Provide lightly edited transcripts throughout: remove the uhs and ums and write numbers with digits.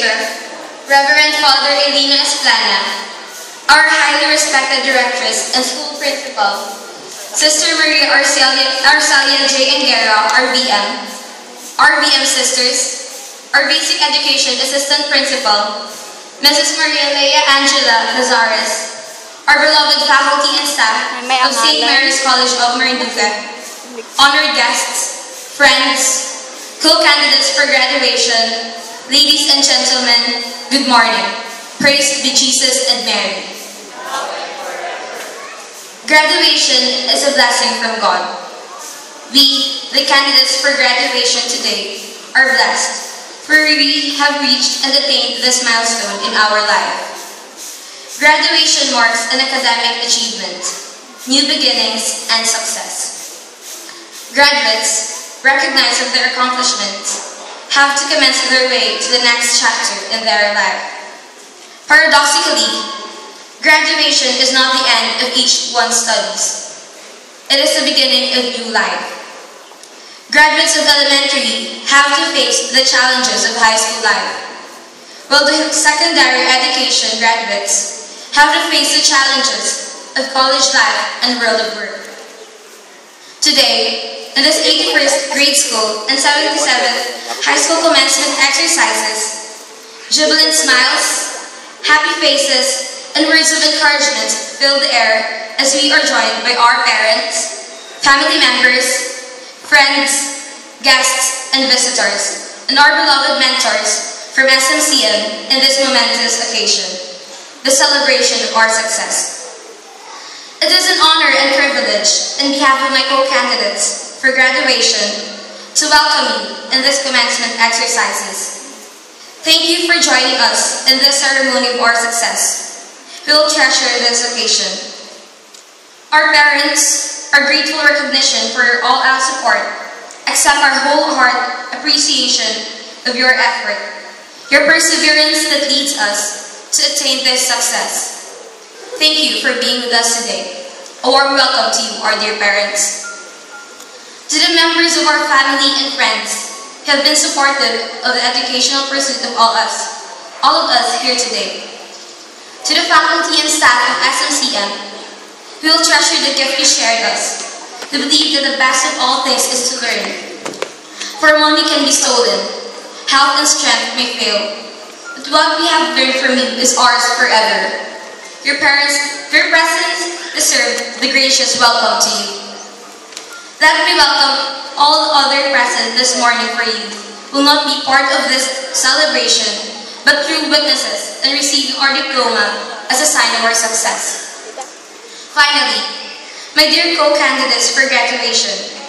Reverend Father Elena Esplana, our highly respected directress and school principal, Sister Maria Arcelia J. Angera, RVM sisters, our basic education assistant principal, Mrs. Maria Leia Angela Lazares, our beloved faculty and staff of St. Mary's College of Marinduque, honored guests, friends, co-candidates for graduation, ladies and gentlemen, good morning. Praise be Jesus and Mary. Graduation is a blessing from God. We, the candidates for graduation today, are blessed, for we have reached and attained this milestone in our life. Graduation marks an academic achievement, new beginnings, and success. Graduates, recognized of their accomplishments, have to commence their way to the next chapter in their life. Paradoxically, graduation is not the end of each one's studies. It is the beginning of new life. Graduates of elementary have to face the challenges of high school life, while the secondary education graduates have to face the challenges of college life and world of work. Today, in this 81st grade school and 77th high school commencement exercises, jubilant smiles, happy faces, and words of encouragement fill the air as we are joined by our parents, family members, friends, guests, and visitors, and our beloved mentors from SMCM in this momentous occasion, the celebration of our success. It is an honor and privilege, on behalf of my co-candidates for graduation, to welcome you in this commencement exercises. Thank you for joining us in this ceremony of our success. We will treasure this occasion. Our parents, our grateful recognition for all our support, accept our wholehearted appreciation of your effort, your perseverance that leads us to attain this success. Thank you for being with us today. A warm welcome to you, our dear parents. To the members of our family and friends who have been supportive of the educational pursuit of all of us here today. To the faculty and staff of SMCM, we will treasure the gift you shared us, to believe that the best of all things is to learn. For money can be stolen, health and strength may fail, but what we have learned from you is ours forever. Your presence deserve the gracious welcome to you. That we welcome all other present this morning for you will not be part of this celebration, but true witnesses in receiving our diploma as a sign of our success. Finally, my dear co-candidates for graduation,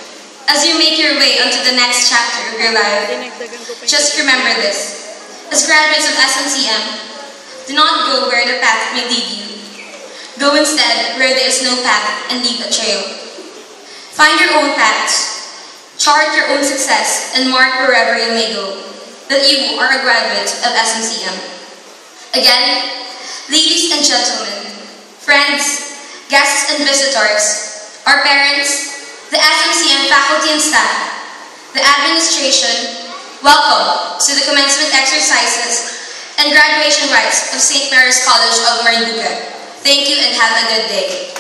as you make your way onto the next chapter of your life, just remember this. As graduates of SMCM, do not go where the path may lead you. Go instead where there is no path and leave a trail. Find your own paths, chart your own success, and mark wherever you may go that you are a graduate of SMCM. Again, ladies and gentlemen, friends, guests and visitors, our parents, the SMCM faculty and staff, the administration, welcome to the commencement exercises and graduation rites of St. Mary's College of Marinduque. Thank you and have a good day.